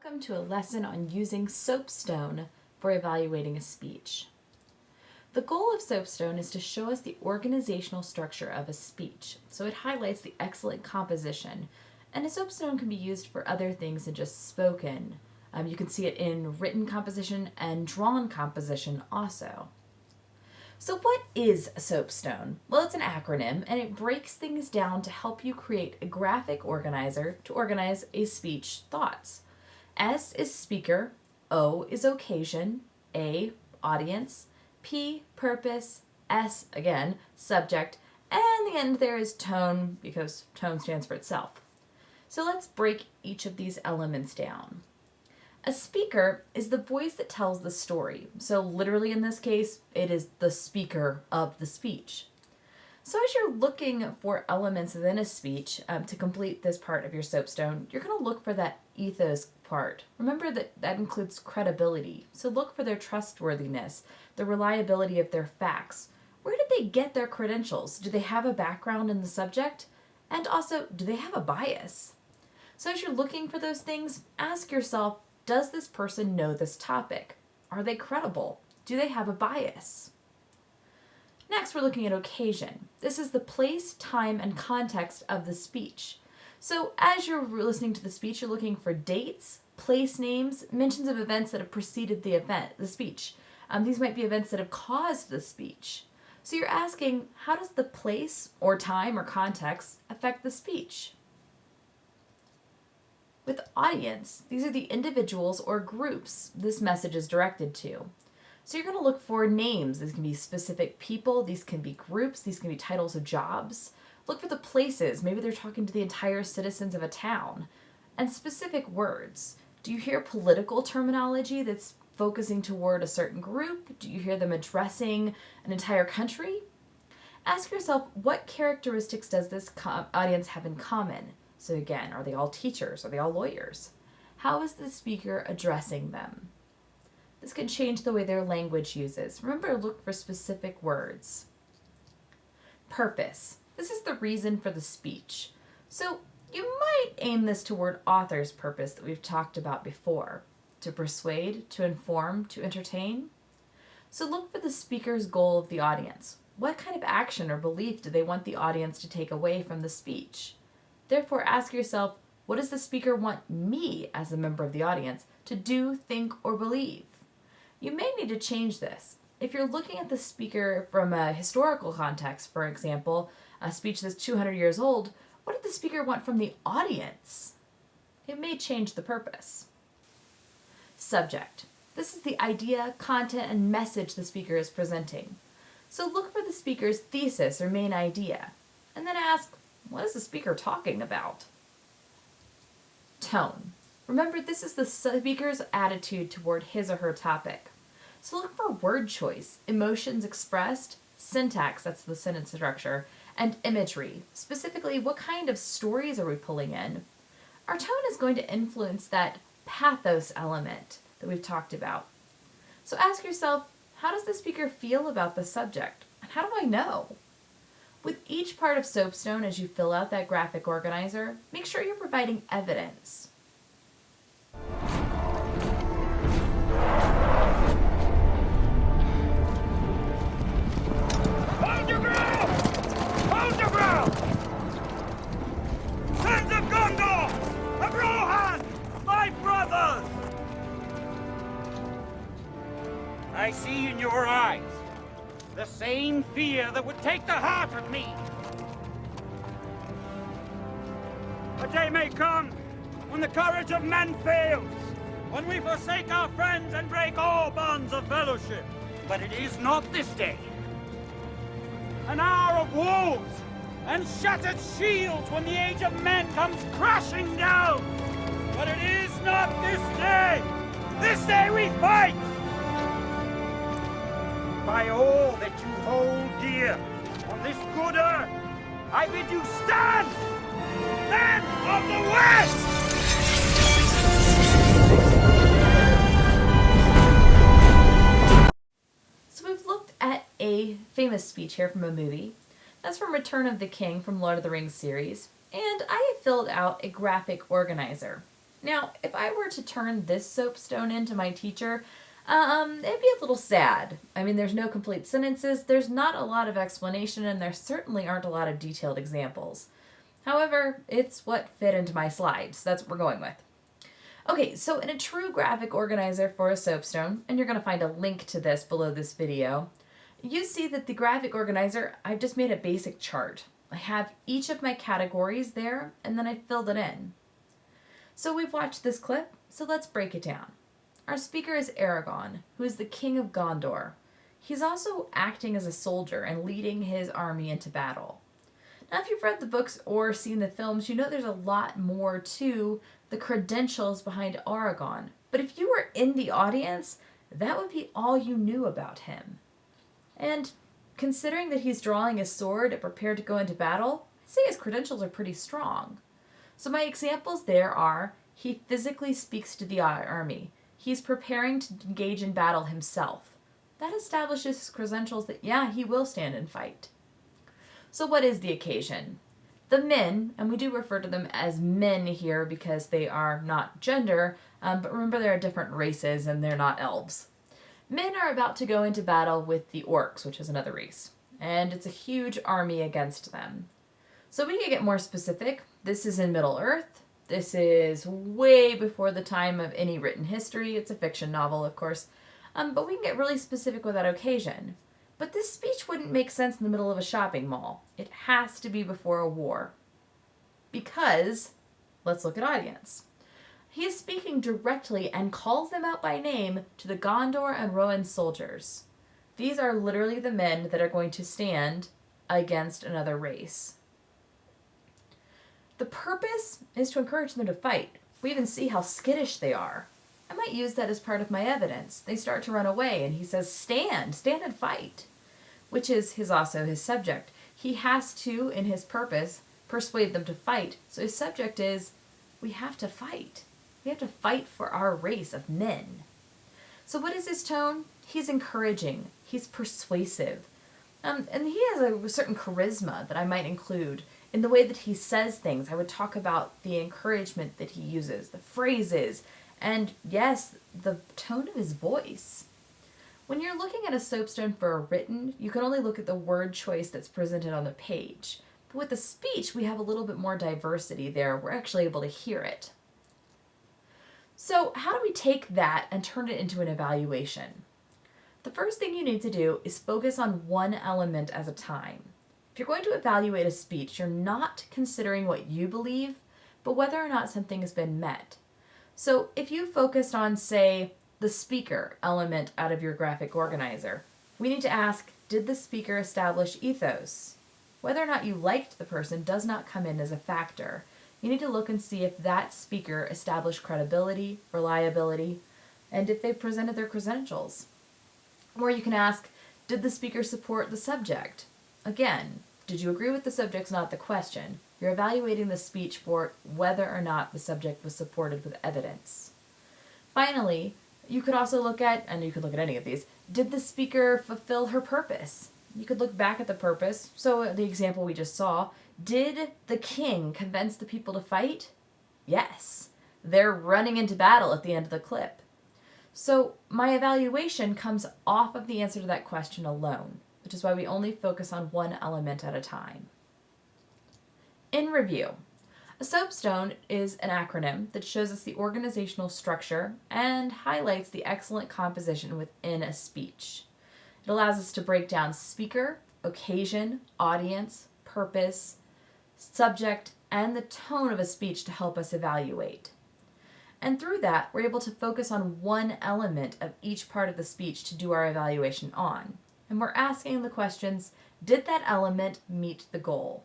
Welcome to a lesson on using SOAPStone for evaluating a speech. The goal of SOAPStone is to show us the organizational structure of a speech, so it highlights the excellent composition, and a SOAPStone can be used for other things than just spoken. You can see it in written composition and drawn composition also. So what is a SOAPStone? Well, it's an acronym, and it breaks things down to help you create a graphic organizer to organize a speech thoughts. S is speaker, O is occasion, A, audience, P, purpose, S, again, subject, and the end there is tone, because tone stands for itself. So let's break each of these elements down. A speaker is the voice that tells the story. So literally in this case, it is the speaker of the speech. So as you're looking for elements within a speech to complete this part of your SOAPStone, you're going to look for that ethos part. Remember that includes credibility. So look for their trustworthiness, the reliability of their facts. Where did they get their credentials? Do they have a background in the subject? And also, do they have a bias? So as you're looking for those things, ask yourself, does this person know this topic? Are they credible? Do they have a bias? Next, we're looking at occasion. This is the place, time, and context of the speech. So as you're listening to the speech, you're looking for dates, place names, mentions of events that have preceded the speech. These might be events that have caused the speech. So you're asking, how does the place or time or context affect the speech? With audience, these are the individuals or groups this message is directed to. So you're going to look for names. These can be specific people, these can be groups, these can be titles of jobs. Look for the places. Maybe they're talking to the entire citizens of a town. And specific words. Do you hear political terminology that's focusing toward a certain group? Do you hear them addressing an entire country? Ask yourself, what characteristics does this audience have in common? So again, are they all teachers? Are they all lawyers? How is the speaker addressing them? This can change the way their language uses. Remember to look for specific words. Purpose. This is the reason for the speech. So you might aim this toward author's purpose that we've talked about before. To persuade, to inform, to entertain. So look for the speaker's goal of the audience. What kind of action or belief do they want the audience to take away from the speech? Therefore, ask yourself, what does the speaker want me, as a member of the audience, to do, think, or believe? You may need to change this. If you're looking at the speaker from a historical context, for example, a speech that's 200 years old, what did the speaker want from the audience? It may change the purpose. Subject. This is the idea, content, and message the speaker is presenting. So look for the speaker's thesis or main idea, and then ask, what is the speaker talking about? Tone. Remember, this is the speaker's attitude toward his or her topic. So look for word choice, emotions expressed, syntax, that's the sentence structure, and imagery. Specifically, what kind of stories are we pulling in? Our tone is going to influence that pathos element that we've talked about. So ask yourself, how does the speaker feel about the subject? And how do I know? With each part of SOAPStone, as you fill out that graphic organizer, make sure you're providing evidence. Hold your ground! Hold your ground! Sons of Gondor! Of Rohan! My brothers! I see in your eyes the same fear that would take the heart of me. A day may come when the courage of men fails, when we forsake our friends and break all bonds of fellowship. But it is not this day. An hour of wolves and shattered shields when the age of men comes crashing down. But it is not this day. This day we fight. By all that you hold dear on this good earth, I bid you stand, men of the West! So we've looked at a famous speech here from a movie. That's from Return of the King from Lord of the Rings series. And I have filled out a graphic organizer. Now, if I were to turn this soapstone into my teacher, it'd be a little sad. I mean, there's no complete sentences, there's not a lot of explanation, and there certainly aren't a lot of detailed examples. However, it's what fit into my slides. That's what we're going with. Okay, so in a true graphic organizer for a soapstone, and you're going to find a link to this below this video, you see that the graphic organizer, I've just made a basic chart. I have each of my categories there, and then I filled it in. So we've watched this clip, so let's break it down. Our speaker is Aragorn, who is the king of Gondor. He's also acting as a soldier and leading his army into battle. Now, if you've read the books or seen the films, you know there's a lot more to the credentials behind Aragorn. But if you were in the audience, that would be all you knew about him. And considering that he's drawing his sword and prepared to go into battle, I'd say his credentials are pretty strong. So my examples there are, he physically speaks to the army. He's preparing to engage in battle himself. That establishes his credentials that, yeah, he will stand and fight. So what is the occasion? The men, and we do refer to them as men here because they are not gender, but remember there are different races and they're not elves. Men are about to go into battle with the orcs, which is another race, and it's a huge army against them. So we can get more specific. This is in Middle-earth. This is way before the time of any written history. It's a fiction novel, of course, but we can get really specific with that occasion. But this speech wouldn't make sense in the middle of a shopping mall. It has to be before a war. Because, let's look at audience. He is speaking directly and calls them out by name to the Gondor and Rohan soldiers. These are literally the men that are going to stand against another race. The purpose is to encourage them to fight. We even see how skittish they are. I might use that as part of my evidence. They start to run away and he says, stand and fight, which is also his subject. He has to, in his purpose, persuade them to fight. So his subject is, we have to fight. We have to fight for our race of men. So what is his tone? He's encouraging. He's persuasive. And he has a certain charisma that I might include in the way that he says things. I would talk about the encouragement that he uses, the phrases, and yes, the tone of his voice. When you're looking at a soapstone for a written, you can only look at the word choice that's presented on the page. But with the speech, we have a little bit more diversity there. We're actually able to hear it. So how do we take that and turn it into an evaluation? The first thing you need to do is focus on one element at a time. If you're going to evaluate a speech, you're not considering what you believe, but whether or not something has been met. So if you focused on, say, the speaker element out of your graphic organizer, we need to ask, did the speaker establish ethos? Whether or not you liked the person does not come in as a factor. You need to look and see if that speaker established credibility, reliability, and if they presented their credentials. Or you can ask, did the speaker support the subject? Again, did you agree with the subject's not the question. You're evaluating the speech for whether or not the subject was supported with evidence. Finally, you could also look at, and you could look at any of these, did the speaker fulfill her purpose? You could look back at the purpose. So the example we just saw, did the king convince the people to fight? Yes. They're running into battle at the end of the clip. So my evaluation comes off of the answer to that question alone, which is why we only focus on one element at a time. In review, a soapstone is an acronym that shows us the organizational structure and highlights the excellent composition within a speech. It allows us to break down speaker, occasion, audience, purpose, subject, and the tone of a speech to help us evaluate. And through that, we're able to focus on one element of each part of the speech to do our evaluation on. And we're asking the questions, did that element meet the goal?